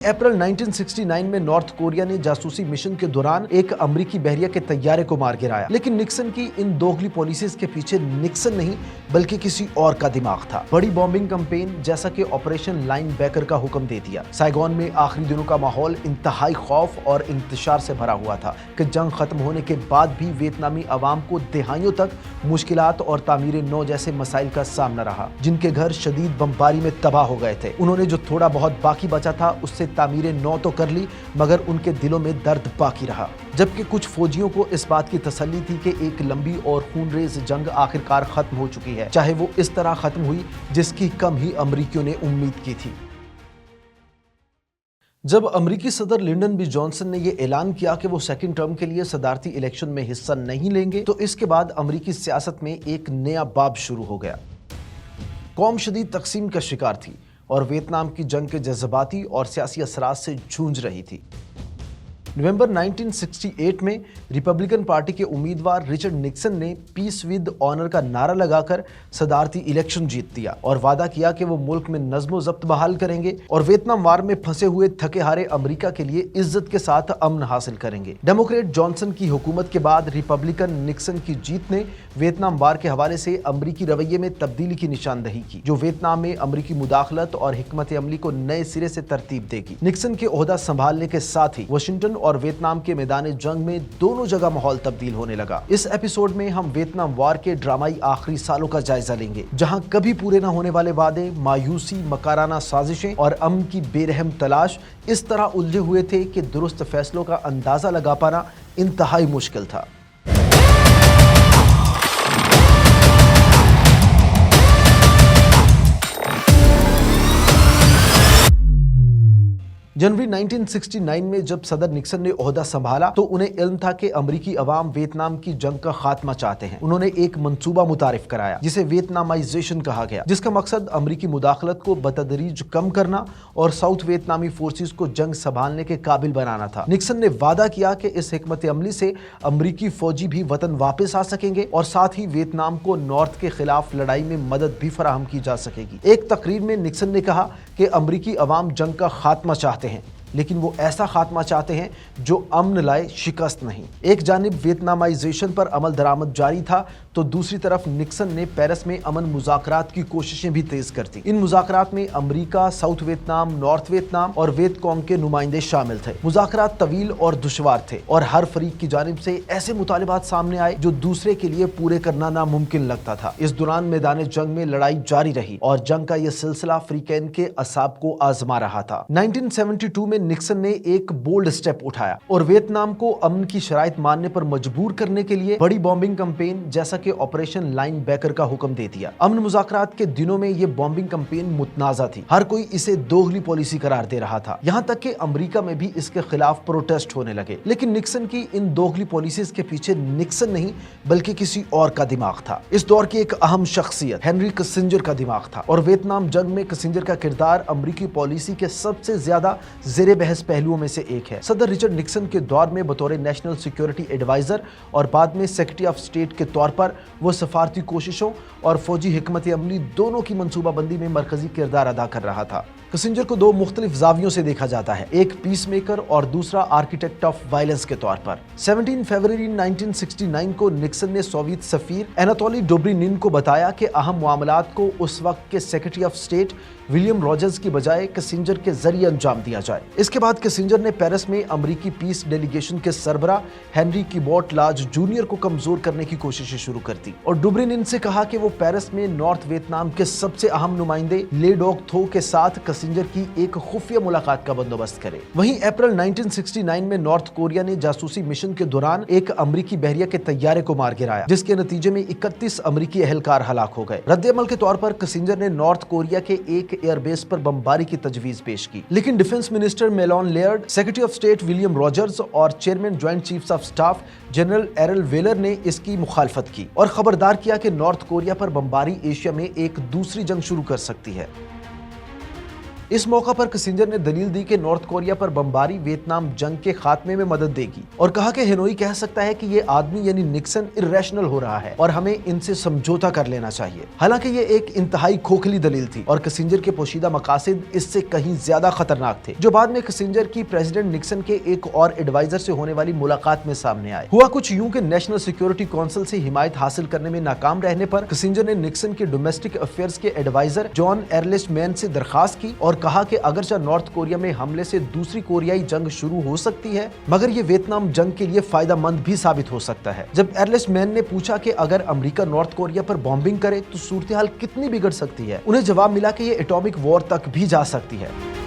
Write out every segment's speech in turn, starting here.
अप्रैल 1969 में north Korea ने जासूसी मिशन के दौरान एक अमेरिकी बहरिया के तैयारे को मार गिराया, लेकिन निक्सन की इन दोगली पॉलिसीज के पीछे निक्सन नहीं बल्कि किसी और का दिमाग था। बड़ी बॉम्बिंग कैंपेन जैसा कि ऑपरेशन लाइन बैकर का हुक्म दे दिया। साइगोन में आखिरी दिनों का माहौल इंतहाई खौफ और इंतशार से भरा हुआ था कि जंग खत्म होने के बाद भी वियतनामी अवाम को दहाइयों तक मुश्किलात और तामीर नौ जैसे मसाइल का सामना रहा, जिनके घर शदीद बमबारी में तबाह हो गए थे। उन्होंने जो थोड़ा बहुत बाकी बचा था उससे तामीरें नौ तो कर ली, मगर उनके दिलों में दर्द बाकी रहा। जबकि कुछ फौजियों को इस बात की तसल्ली थी कि एक लंबी और खूनरेज जंग आखिरकार खत्म हो चुकी है, चाहे वो इस तरह खत्म हुई जिसकी कम ही अमरीकियों ने उम्मीद की थी। जब अमरीकी सदर लिंडन बी जॉनसन ने यह ऐलान किया कि वो सेकंड टर्म के लिए सदारती इलेक्शन में हिस्सा नहीं लेंगे, तो इसके बाद अमरीकी सियासत में एक नया बाब शुरू हो गया। कौम शदीद तकसीम का शिकार थी और वियतनाम की जंग के जज्बाती और सियासी असरात से जूझ रही थी। नवंबर 1968 में रिपब्लिकन पार्टी के उम्मीदवार रिचर्ड निक्सन ने पीस विद ऑनर का नारा लगाकर सदारती इलेक्शन जीत दिया और वादा किया कि वो मुल्क में नज्म ज़ब्त बहाल करेंगे और वियतनाम वार में फंसे हुए थके हारे अमेरिका के लिए इज्जत के साथ अमन हासिल करेंगे। डेमोक्रेट जॉनसन की हुकूमत के बाद रिपब्लिकन निक्सन की जीत ने वियतनाम वार के हवाले से अमरीकी रवैये में तब्दीली की निशानदही की, जो वियतनाम में अमरीकी मुदाखलत और हिकमत अमली को नए सिरे से तरतीब देगी। निक्सन के ओहदा संभालने के साथ ही वाशिंगटन और वियतनाम के मैदान जंग में दोनों जगह माहौल तब्दील होने लगा। इस एपिसोड में हम वियतनाम वार के ड्रामाई आखिरी सालों का जायजा लेंगे, जहां कभी पूरे न होने वाले वादे, मायूसी, मकाराना साजिशें और अमन की बेरहम तलाश इस तरह उलझे हुए थे कि दुरुस्त फैसलों का अंदाजा लगा पाना इंतहाई मुश्किल था। जनवरी 1969 में जब सदर निक्सन ने ओहदा संभाला तो उन्हें इल्म था कि अमरीकी अवाम वियतनाम की जंग का खात्मा चाहते हैं। उन्होंने एक मंसूबा मुतारिफ कराया जिसे वियतनामाइजेशन कहा गया, जिसका मकसद अमरीकी मुदाखलत को बतदरीज कम करना और साउथ वियतनामी फोर्सेस को जंग संभालने के काबिल बनाना था। निक्सन ने वादा किया कि इस हिकमत अमली से अमरीकी फौजी भी वतन वापस आ सकेंगे और साथ ही वियतनाम को नॉर्थ के खिलाफ लड़ाई में मदद भी फराहम की जा सकेगी। एक तकरीर में निक्सन ने कहा कि अमरीकी अवाम जंग का खात्मा चाहते हैं, लेकिन वो ऐसा खात्मा चाहते हैं जो अमन लाए, शिकस्त नहीं। एक जानिब वियतनामाइजेशन पर अमल दरामद जारी था तो दूसरी तरफ निक्सन ने पेरिस में अमन मुज़ाकरात की कोशिशें भी तेज कर दी। इन मुज़ाकरात में अमरीका, साउथ वियतनाम, नॉर्थ वियतनाम और वियतकॉम के नुमाइंदे शामिल थे। मुज़ाकरात तवील और दुश्वार थे और हर फरीक की जानिब से ऐसे मुतालिबात सामने आए जो दूसरे के लिए पूरे करना नामुमकिन लगता था। इस दौरान मैदान जंग में लड़ाई जारी रही और जंग का यह सिलसिला फ्रीकैन के असाब को आजमा रहा था। 1972 में निक्सन ने एक बोल्ड स्टेप उठाया और वियतनाम को अमन की शराइत मानने पर मजबूर करने के लिए बड़ी बॉम्बिंग कैंपेन जैसा कि ऑपरेशन लाइन बैकर का हुक्म दे दिया। अमन मुज़ाकरात के दिनों में ये बॉम्बिंग कैंपेन मुतनाज़ा थी। हर कोई इसे दोगली पॉलिसी करार दे रहा था, यहाँ तक कि अमेरिका में भी इसके खिलाफ प्रोटेस्ट होने लगे। लेकिन निक्सन की इन दोगली पॉलिसीज के पीछे निक्सन नहीं बल्कि किसी और का दिमाग था। इस दौर की एक अहम शख्सियत हेनरी किसिंजर का दिमाग था और वियतनाम जंग में किसिंजर का किरदार अमरीकी पॉलिसी के सबसे ज्यादा जेर बहस पहलुओं में से एक है। सदर रिचर्ड निक्सन के दौर में बतौर नेशनल सिक्योरिटी एडवाइजर और बाद में सेक्रेटरी ऑफ स्टेट के तौर पर वो सफारती कोशिशों और फौजी हिकमत अमली दोनों की मंसूबाबंदी में मरकजी किरदार अदा कर रहा था। किसिंजर को दो मुख्तलिफ जावियों से देखा जाता है, एक पीस मेकर और दूसरा आर्किटेक्ट ऑफ वायलेंस के तौर पर। 17 फरवरी 1969 को निक्सन ने सोवियत सफीर एनाटोली डोब्रिनिन को बताया कि अहम मामलात को उस वक्त के secretary of state William Rogers की बजाय किसिंजर के जरिए अंजाम दिया जाए। इसके बाद किसिंजर ने पेरिस में अमरीकी पीस डेलीगेशन के सरबरा हेनरी किबोट लाज जूनियर को कमजोर करने की कोशिशें शुरू कर दी और डुब्रिनिन से कहा कि वो पेरिस में नॉर्थ वियतनाम के सबसे अहम नुमाइंदे ले डॉक थो के साथ किसिंजर की एक खुफिया मुलाकात का बंदोबस्त करे। वहीं अप्रैल 1969 में नॉर्थ कोरिया ने जासूसी मिशन के दौरान एक अमरीकी बहरिया के तैयारे को मार गिराया, जिसके नतीजे में 31 अमरीकी अहलकार हलाक हो गए। रद्द-ए-अमल के तौर पर किसिंजर ने नॉर्थ कोरिया के एक एयरबेस पर बमबारी की तजवीज पेश की, लेकिन defence minister Melvin Laird, secretary of state William Rogers और chairman joint chiefs of staff general Earle Wheeler ने इसकी मुखालफत की और खबरदार किया कि नॉर्थ कोरिया पर बमबारी एशिया में एक दूसरी जंग शुरू कर सकती है। इस मौका पर किसिंजर ने दलील दी कि नॉर्थ कोरिया पर बमबारी वियतनाम जंग के खात्मे में मदद देगी और कहा कि हेनोई कह सकता है कि ये आदमी यानी निक्सन इर्रेशनल हो रहा है और हमें इनसे समझौता कर लेना चाहिए। हालांकि ये एक इंतहाई खोखली दलील थी और किसिंजर के पोशीदा मकासद इससे कहीं ज्यादा खतरनाक थे, जो बाद में किसिंजर की प्रेसिडेंट निक्सन के एक और एडवाइजर से होने वाली मुलाकात में सामने आए। हुआ कुछ यूं कि नेशनल सिक्योरिटी काउंसिल से हिमायत हासिल करने में नाकाम रहने पर किसिंजर ने निक्सन के डोमेस्टिक अफेयर्स के एडवाइजर जॉन एर्लिस्ट मैन से दरखास्त की और कहा कि अगरचे नॉर्थ कोरिया में हमले से दूसरी कोरियाई जंग शुरू हो सकती है, मगर ये वियतनाम जंग के लिए फायदेमंद भी साबित हो सकता है। जब एर्लिस्ट मैन ने पूछा कि अगर अमेरिका नॉर्थ कोरिया पर बॉम्बिंग करे तो सूरत हाल कितनी बिगड़ सकती है, उन्हें जवाब मिला कि ये एटॉमिक वॉर तक भी जा सकती है।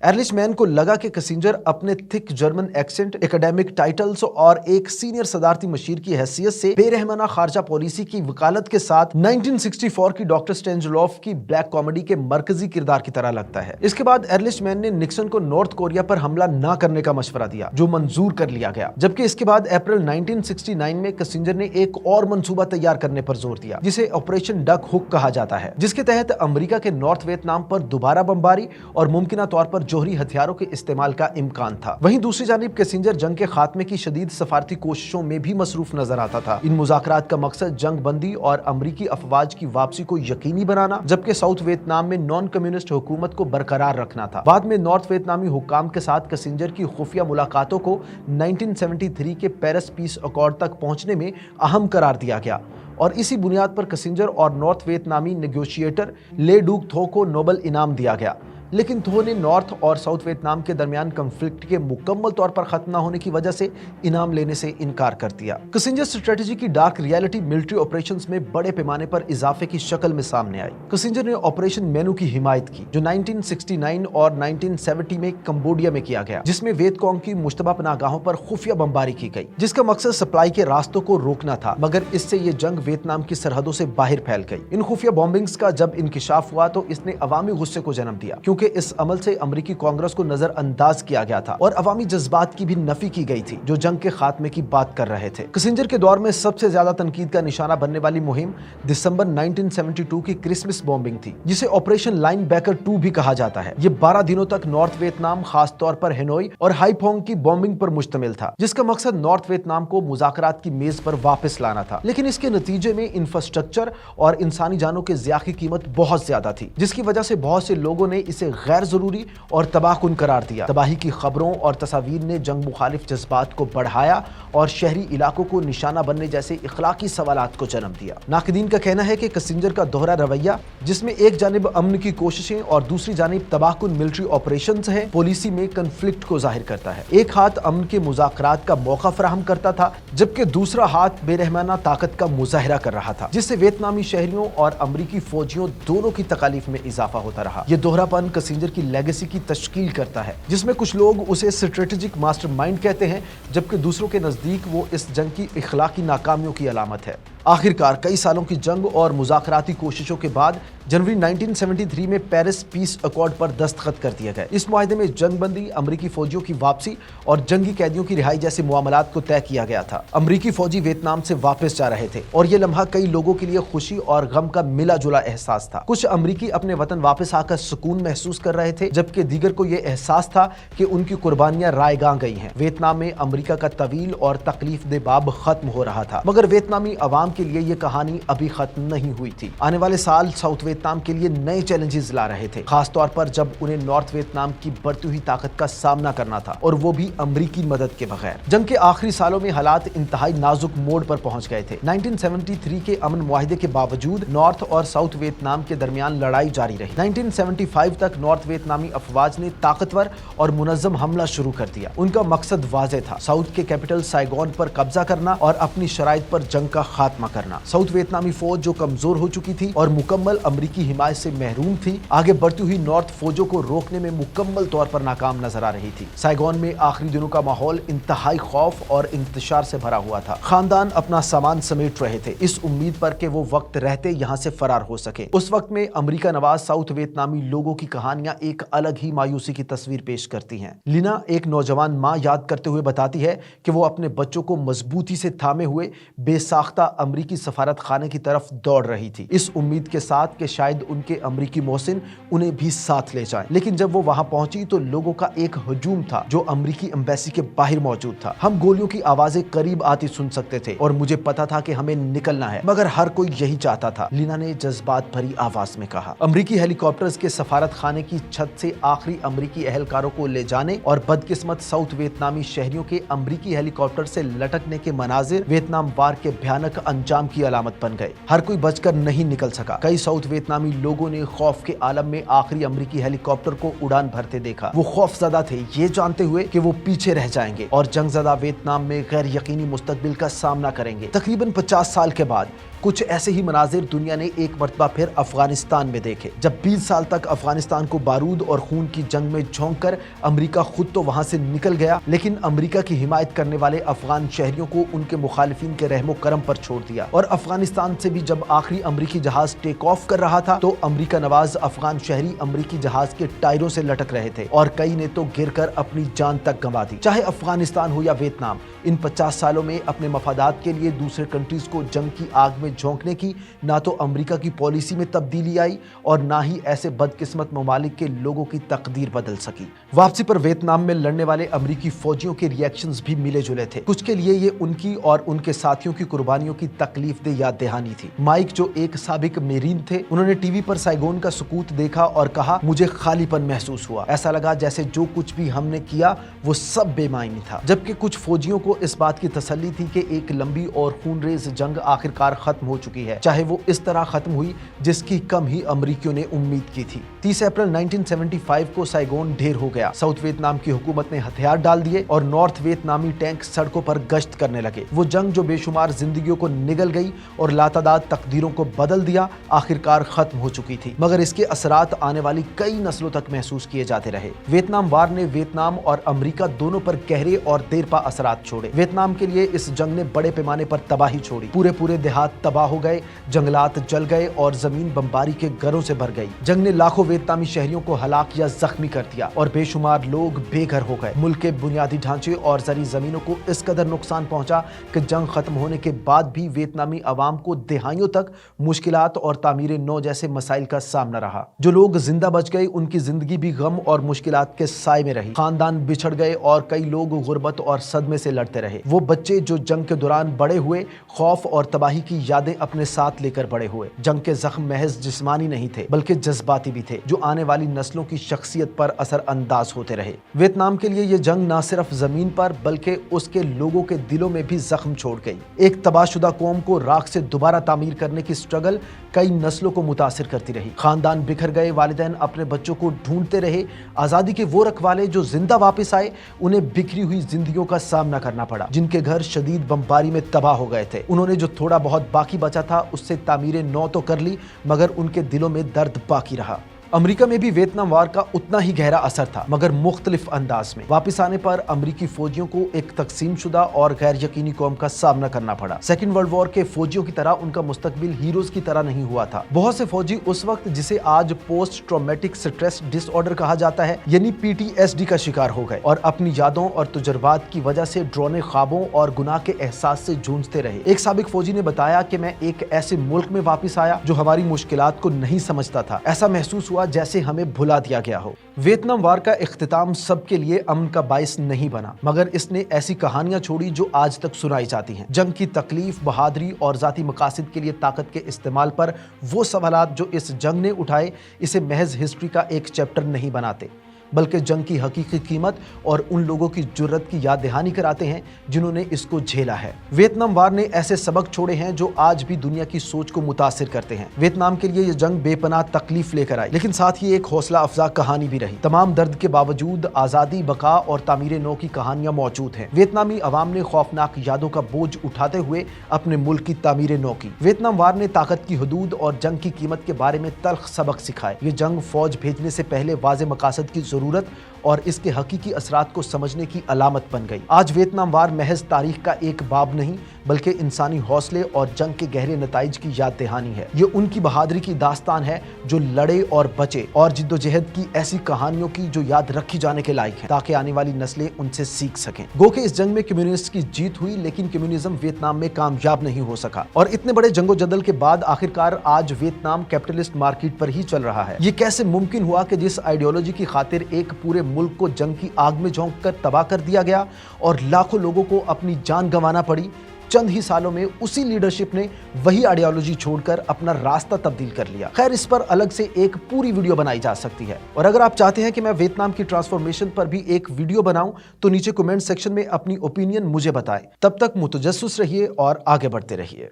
एर्लिस्ट मैन को लगा कि किसिंजर अपने thick German accent, academic titles और एक सीनियर सदारती मशीर की हैसियत से बेरहमाना खारजा पॉलिसी की वकालत के साथ 1964 की डॉक्टर स्ट्रेंजलोव की ब्लैक कॉमेडी के मरकजी किरदार की तरह लगता है। इसके बाद एर्लिस्ट मैन ने निक्सन को नॉर्थ कोरिया पर हमला न करने का मशवरा दिया, जो मंजूर कर लिया गया। जबकि इसके बाद अप्रैल 1969 में किसिंजर ने एक और मंसूबा तैयार करने पर जोर दिया, जिसे ऑपरेशन डक हुक कहा जाता है, जिसके तहत अमेरिका के नॉर्थ वियतनाम पर दोबारा बमबारी और मुमकिना तौर पर जोहरी हथियारों के इस्तेमाल का इम्कान था। वहीं दूसरी जानिब किसिंजर जंग के खात्मे की शदीद सफारती कोशिशों में भी मसरूफ नजर आता था। इन मुज़ाकरात का मकसद जंग बंदी और अमरीकी अफवाज की वापसी को यकीनी बनाना, जबकि साउथ वियतनाम में नॉन कम्युनिस्ट हुकूमत को बरकरार रखना था। बाद में नॉर्थ वियतनामी हुक्काम के साथ किसिंजर की खुफिया मुलाकातों को 1973 के पेरिस पीस अकॉर्ड तक पहुंचने में अहम करार दिया गया और इसी बुनियाद पर किसिंजर और नॉर्थ वियतनामी नेगोशिएटर ले डूक थो को नोबेल इनाम दिया गया। लेकिन थो ने नॉर्थ और साउथ वियतनाम के दरमियान कंफ्लिक्ट के मुकम्मल तौर पर खत्म न होने की वजह से इनाम लेने से इनकार कर दिया। किसिंजर स्ट्रेटजी की डार्क रियलिटी मिलिट्री ऑपरेशंस में बड़े पैमाने पर इजाफे की शक्ल में सामने आई। किसिंजर ने ऑपरेशन मेनू की हिमायत की, जो 1969 और 1970 में कंबोडिया में किया गया, जिसमें वियतकॉन्ग की मुश्तबा पनाहगाहों पर खुफिया बमबारी की गई, जिसका मकसद सप्लाई के रास्तों को रोकना था, मगर इससे ये जंग वियतनाम की सरहदों से बाहर फैल गई। इन खुफिया बॉम्बिंग्स का जब इंकिशाफ हुआ तो इसने अवामी गुस्से को जन्म दिया, क्योंकि इस अमल से अमेरिकी कांग्रेस को नजरअंदाज किया गया था और अवामी जज्बात की भी नफी की गई थी, जो जंग के खात्मे की बात कर रहे थे। किसिंजर के दौर में सबसे ज्यादा तनकीद का निशाना बनने वाली मुहिम दिसंबर 1972 की क्रिसमस बॉम्बिंग थी, जिसे ऑपरेशन लाइन बैकर 2 भी कहा जाता है। ये 12 दिनों तक नॉर्थ वियतनाम, खास तौर पर हेनोई और हाईफोंग की बॉम्बिंग पर मुश्तमिल था, जिसका मकसद नॉर्थ वियतनाम को मुज़ाकरात की मेज पर वापस लाना था। लेकिन इसके नतीजे में इंफ्रास्ट्रक्चर और इंसानी जानों के ज़िया की कीमत बहुत ज्यादा थी, जिसकी वजह से बहुत से लोगों ने इसे गैर जरूरी और तबाहकुन करार दिया। तबाही की खबरों और तस्वीर ने जंग मुखालिफ जज्बात को बढ़ाया और शहरी इलाकों को निशाना बनने जैसे इखलाकी सवालात को जन्म दिया। नाक़दीन का कहना है कि किसिंजर का दोहरा रवैया, जिसमें एक जानिब अमन की कोशिशें और दूसरी जानिब तबाहकुन मिलिट्री ऑपरेशंस है, पॉलिसी में कंफ्लिक्ट को जाहिर करता है। एक हाथ अमन के मुज़ाकरात का मौका फराहम करता था, जबकि दूसरा हाथ बेरहमाना ताकत का मुजाहिरा कर रहा था, जिससे वियतनामी शहरियों और अमरीकी फौजियों दोनों की तकालीफ में इजाफा होता रहा। ये दोहरापन किसिंजर की लेगेसी की तश्कील करता है, जिसमें कुछ लोग उसे स्ट्रेटेजिक मास्टरमाइंड कहते हैं, जबकि दूसरों के नजदीक वो इस जंग की इखलाकी नाकामियों की अलामत है। आखिरकार कई सालों की जंग और मुज़ाकराती कोशिशों के बाद जनवरी 1973 में पेरिस पीस अकॉर्ड पर दस्तखत कर दिए गए। इस मुआहदे में जंग बंदी, अमरीकी फौजियों की वापसी और जंगी कैदियों की रिहाई जैसे मामलात को तय किया गया था। अमरीकी फौजी वियतनाम से वापस जा रहे थे और ये लम्हा कई लोगों के लिए खुशी और गम का मिला जुला एहसास था। कुछ अमरीकी अपने वतन वापस आकर सुकून महसूस कर रहे थे, जबकि दीगर को यह एहसास था कि उनकी कुर्बानियां रायगां गई हैं। वियतनाम में अमरीका का तवील और तकलीफ दे बाब खत्म हो रहा था, मगर वियतनामी अवाम के लिए ये कहानी अभी खत्म नहीं हुई थी। आने वाले साल साउथ वियतनाम के लिए नए चैलेंजेस ला रहे थे, खास तौर पर जब उन्हें नॉर्थ वियतनाम की बढ़ती हुई ताकत का सामना करना था, और वो भी अमरीकी मदद के बगैर। जंग के आखिरी सालों में हालात इंतहाई नाजुक मोड़ पर पहुंच गए थे। 1973 के अमन मुआहिदे के बावजूद नॉर्थ और साउथ वियतनाम के दरमियान लड़ाई जारी रही। 1975 तक नॉर्थ वियतनामी अफवाज ने ताकतवर और मुनज़्ज़म हमला शुरू कर दिया। उनका मकसद वाज़ेह था, साउथ के कैपिटल साइगोन पर कब्जा करना और अपनी शराइत पर जंग का खात्मा करना। साउथ वियतनामी फौज जो कमजोर हो चुकी थी और मुकम्मल अमरीकी हिमायत से महरूम थी, आगे बढ़ती हुई नॉर्थ फौजों को रोकने में मुकम्मल तौर पर नाकाम नजर आ रही थी। साइगोन में आखिरी दिनों का माहौल इंतहाई खौफ और इंतशार से भरा हुआ था। खानदान अपना सामान समेट रहे थे, इस उम्मीद पर कि वो वक्त रहते यहाँ से फरार हो सके। उस वक्त में अमरीका नवाज साउथ वियतनामी लोगों की कहानियां एक अलग ही मायूसी की तस्वीर पेश करती हैं। लिना, एक नौजवान माँ, याद करते हुए बताती है कि वो अपने बच्चों को मजबूती से थामे हुए बेसाख्ता अमरीकी अमरीकी सफारत खाने की तरफ दौड़ रही थी, इस उम्मीद के साथ कि शायद उनके अमरीकी मोहसिन उन्हें भी साथ ले जाएं। लेकिन जब वो वहां पहुंची तो लोगों का एक हजूम था जो अमरीकी एम्बेसी के बाहर मौजूद था। हम गोलियों की आवाजें करीब आती सुन सकते थे और मुझे पता था कि हमें निकलना है, मगर हर कोई यही चाहता था, लीना ने जज्बात भरी आवाज में कहा। अमरीकी हेलीकॉप्टर्स के सफारत खाने की छत से आखिरी अमरीकी अहलकारों को ले जाने और बदकिस्मत साउथ वियतनामी शहरियों के अमरीकी हेलीकॉप्टर से लटकने के मनाजिर वियतनाम वार के भयानक अंजाम की अलामत बन गए। हर कोई बचकर नहीं निकल सका। कई साउथ वियतनामी लोगों ने खौफ के आलम में आखिरी अमरीकी हेलीकॉप्टर को उड़ान भरते देखा। वो खौफजदा थे, ये जानते हुए कि वो पीछे रह जाएंगे और जंगजदा वियतनाम में गैर यकीनी मुस्तकबिल का सामना करेंगे। तकरीबन 50 साल के बाद कुछ ऐसे ही मनाजिर दुनिया ने एक मर्तबा फिर अफगानिस्तान में देखे, जब 20 साल तक अफगानिस्तान को बारूद और खून की जंग में झोंक कर अमरीका खुद तो वहां से निकल गया, लेकिन अमरीका की हिमायत करने वाले अफगान शहरियों को उनके मुखालिफिन के रहमो करम पर छोड़ दिया। और अफगानिस्तान से भी जब आखिरी अमरीकी जहाज टेक ऑफ कर रहा था तो अमरीका नवाज अफगान शहरी अमरीकी जहाज के टायरों से लटक रहे थे और कई ने तो गिरकर अपनी जान तक गंवा दी। चाहे अफगानिस्तान हो या वियतनाम, इन 50 सालों में अपने मफादात के लिए दूसरे कंट्रीज को जंग की आग में झोंकने की ना तो अमेरिका की पॉलिसी में तब्दीली आई और ना ही ऐसे बदकिस्मत ममालिक के लोगों की तकदीर बदल सकी। वापसी पर वियतनाम में लड़ने वाले अमेरिकी फौजियों के रिएक्शंस भी मिले जुले थे। कुछ के लिए ये उनकी और उनके साथियों की कुर्बानियों की तकलीफ दे याद दहानी थी। माइक, जो एक साबिक मेरीन थे, उन्होंने टीवी पर साइगोन का सुकूत देखा और कहा, मुझे खालीपन महसूस हुआ। ऐसा लगा जैसे जो कुछ भी हमने किया वो सब बेमायनी था। जबकि कुछ फौजियों को इस बात की तसल्ली थी कि एक लंबी और खूनरेज जंग आखिरकार खत्म हो चुकी है, चाहे वो इस तरह खत्म हुई जिसकी कम ही अमरीकियों ने उम्मीद की थी। 30 अप्रैल 1975 को साइगोन ढेर हो गया। साउथ वियतनाम की हुकूमत ने हथियार डाल दिए और नॉर्थ वियतनामी टैंक सड़कों पर गश्त करने लगे। वो जंग जो बेशुमार जिंदगियों को निगल गई और लातादाद तकदीरों को बदल दिया, आखिरकार खत्म हो चुकी थी, मगर इसके असरात आने वाली कई नस्लों तक महसूस किए जाते रहे। वियतनाम वार ने वियतनाम और अमेरिका दोनों पर गहरे और देरपा असरात छोड़े। वियतनाम के लिए इस जंग ने बड़े पैमाने पर तबाही छोड़ी। पूरे देहात तबाह हो गए, जंगलात जल गए और जमीन बमबारी के घरों से भर गई। जंग ने लाखों वियतनामी शहरियों को हलाक या जख्मी कर दिया और बेशुमार लोग बेघर हो गए। मुल्क के बुनियादी ढांचे और जरी जमीनों को इस कदर नुकसान पहुंचा कि जंग खत्म होने के बाद भी वियतनामी अवाम को दिहाइयों तक मुश्किलात और तामीर नौ जैसे मसाइल का सामना रहा। जो लोग जिंदा बच गए उनकी जिंदगी भी गम और मुश्किलात के साए में रही। खानदान बिछड़ गए और कई लोग गुर्बत और सदमे से लड़ते रहे। वो बच्चे जो जंग के दौरान बड़े हुए, खौफ और तबाही की यादें अपने साथ लेकर बड़े हुए। जंग के जख्म महज जिस्मानी नहीं थे बल्कि जज्बाती भी थे, जो आने वाली नस्लों की शख्सियत पर असर अंदाज होते रहे। वियतनाम के लिए ये जंग न सिर्फ जमीन पर बल्कि उसके लोगों के दिलों में भी जख्म छोड़ गई। एक तबाहशुदा कौम को राख से दोबारा तामीर करने की स्ट्रगल कई नस्लों को मुतासिर करती रही। खानदान बिखर गए, वालिदैन अपने बच्चों को ढूंढते रहे। आजादी के वो रखवाले जो जिंदा वापस आए, उन्हें बिखरी हुई जिंदगियों का सामना करना पड़ा। जिनके घर शदीद बमबारी में तबाह हो गए थे, उन्होंने जो थोड़ा बहुत बाकी बचा था उससे तामीरें नौ तो कर ली, मगर उनके दिलों में दर्द बाकी रहा। अमेरिका में भी वियतनाम वार का उतना ही गहरा असर था, मगर मुख्तलिफ अंदाज में। वापस आने पर अमेरिकी फौजियों को एक तकसीम शुदा और गैर यकीनी कौम का सामना करना पड़ा। सेकेंड वर्ल्ड वॉर के फौजियों की तरह उनका मुस्तकबिल हीरोज की तरह नहीं हुआ था। बहुत से फौजी उस वक्त, जिसे आज पोस्ट ट्रॉमेटिक स्ट्रेस डिसऑर्डर कहा जाता है, यानी PTSD का शिकार हो गए और अपनी यादों और तजुर्बात की वजह से ड्रोने ख्वाबों और गुनाह के एहसास से जूझते रहे। एक साबिक फौजी ने बताया कि मैं एक ऐसे मुल्क में वापस आया जो हमारी मुश्किलात को नहीं समझता था। ऐसा महसूस हुआ जैसे हमें भुला दिया गया हो। वियतनाम वार का इख्तिताम सबके लिए अमन का बाइस नहीं बना, मगर इसने ऐसी कहानियां छोड़ी जो आज तक सुनाई जाती हैं। जंग की तकलीफ, बहादुरी और जाती मकासद के लिए ताकत के इस्तेमाल पर वो सवालात जो इस जंग ने उठाए, इसे महज हिस्ट्री का एक चैप्टर नहीं बनाते, बल्कि जंग की हकीकी कीमत और उन लोगों की जुर्रत की याद दहानी कराते हैं जिन्होंने इसको झेला है। वियतनाम वार ने ऐसे सबक छोड़े हैं जो आज भी दुनिया की सोच को मुतासिर करते हैं। वियतनाम के लिए ये जंग बेपनाह तकलीफ लेकर आई, लेकिन साथ ही एक हौसला अफजा कहानी भी रही। तमाम दर्द के बावजूद आज़ादी, बका और तामीर नौ की कहानियां मौजूद हैं। वियतनामी अवाम ने खौफनाक यादों का बोझ उठाते हुए अपने मुल्क की तामीर नौ की। वियतनाम वार ने ताकत की हदूद और जंग की कीमत के बारे में तल्ख सबक सिखाए। ये जंग फौज भेजने से पहले वाज़े मकासद की जरूरत और इसके हकीकी असरात को समझने की अलामत बन गई। आज वियतनाम वार महज तारीख का एक बाब नहीं बल्कि इंसानी हौसले और जंग के गहरे नताइज की याद दहानी है। ये उनकी बहादुरी की दास्तान है जो लड़े और बचे, और जिद्दोजहद की ऐसी कहानियों की जो याद रखी जाने के लायक है ताकि आने वाली नस्लें उनसे सीख सकें। गो के इस जंग में कम्युनिस्ट की जीत हुई, लेकिन कम्युनिज्म वियतनाम में कामयाब नहीं हो सका, और इतने बड़े जंगोजदल के बाद आखिरकार आज वियतनाम कैपिटलिस्ट मार्केट पर ही चल रहा है। ये कैसे मुमकिन हुआ कि जिस आइडियोलॉजी की खातिर एक पूरे मुल्क को जंग की आग में झोंक कर तबाह कर दिया गया और लाखों लोगों को अपनी जान गंवाना पड़ी, चंद ही सालों में उसी लीडरशिप ने वही आइडियोलॉजी छोड़कर अपना रास्ता तब्दील कर लिया। खैर, इस पर अलग से एक पूरी वीडियो बनाई जा सकती है, और अगर आप चाहते हैं कि मैं वियतनाम की ट्रांसफॉर्मेशन पर भी एक वीडियो बनाऊं तो नीचे कमेंट सेक्शन में अपनी ओपिनियन मुझे बताएं। तब तक मुतजस्सिस रहिए और आगे बढ़ते रहिए।